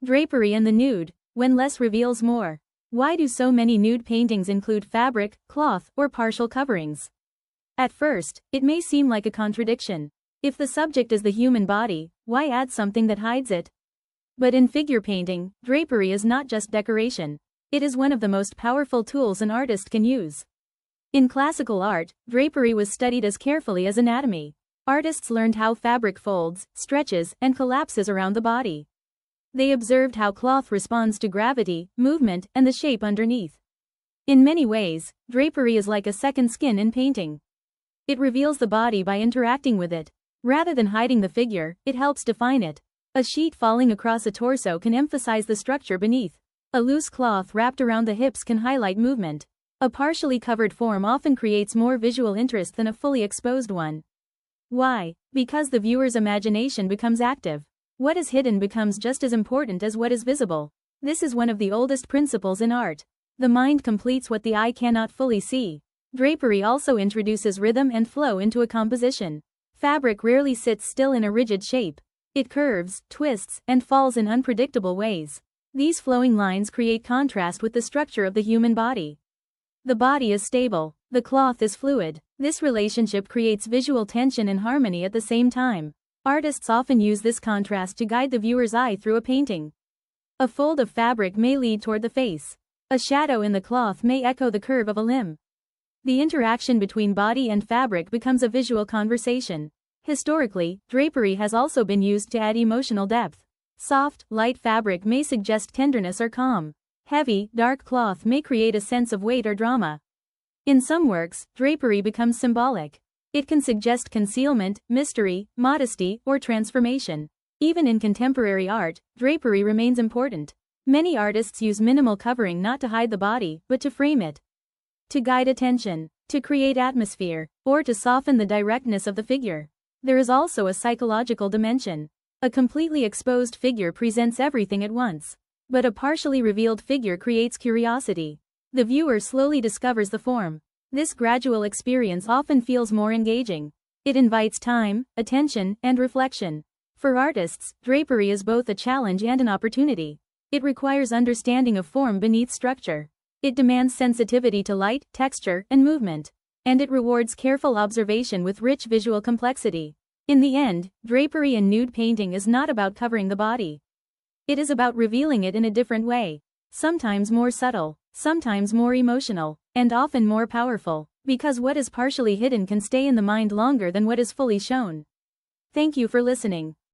Drapery and the nude, when less reveals more. Why do so many nude paintings include fabric, cloth, or partial coverings? At first, it may seem like a contradiction. If the subject is the human body, why add something that hides it? But in figure painting, drapery is not just decoration. It is one of the most powerful tools an artist can use. In classical art, drapery was studied as carefully as anatomy. Artists learned how fabric folds, stretches, and collapses around the body. They observed how cloth responds to gravity, movement, and the shape underneath. In many ways, drapery is like a second skin in painting. It reveals the body by interacting with it. Rather than hiding the figure, it helps define it. A sheet falling across a torso can emphasize the structure beneath. A loose cloth wrapped around the hips can highlight movement. A partially covered form often creates more visual interest than a fully exposed one. Why? Because the viewer's imagination becomes active. What is hidden becomes just as important as what is visible. This is one of the oldest principles in art. The mind completes what the eye cannot fully see. Drapery also introduces rhythm and flow into a composition. Fabric rarely sits still in a rigid shape. It curves, twists, and falls in unpredictable ways. These flowing lines create contrast with the structure of the human body. The body is stable, the cloth is fluid. This relationship creates visual tension and harmony at the same time. Artists often use this contrast to guide the viewer's eye through a painting. A fold of fabric may lead toward the face. A shadow in the cloth may echo the curve of a limb. The interaction between body and fabric becomes a visual conversation. Historically, drapery has also been used to add emotional depth. Soft, light fabric may suggest tenderness or calm. Heavy, dark cloth may create a sense of weight or drama. In some works, drapery becomes symbolic. It can suggest concealment, mystery, modesty, or transformation. Even in contemporary art, drapery remains important. Many artists use minimal covering not to hide the body, but to frame it. To guide attention, to create atmosphere, or to soften the directness of the figure. There is also a psychological dimension. A completely exposed figure presents everything at once. But a partially revealed figure creates curiosity. The viewer slowly discovers the form. This gradual experience often feels more engaging. It invites time, attention, and reflection. For artists, drapery is both a challenge and an opportunity. It requires understanding of form beneath structure. It demands sensitivity to light, texture, and movement. And it rewards careful observation with rich visual complexity. In the end, drapery in nude painting is not about covering the body. It is about revealing it in a different way. Sometimes more subtle, sometimes more emotional, and often more powerful, because what is partially hidden can stay in the mind longer than what is fully shown. Thank you for listening.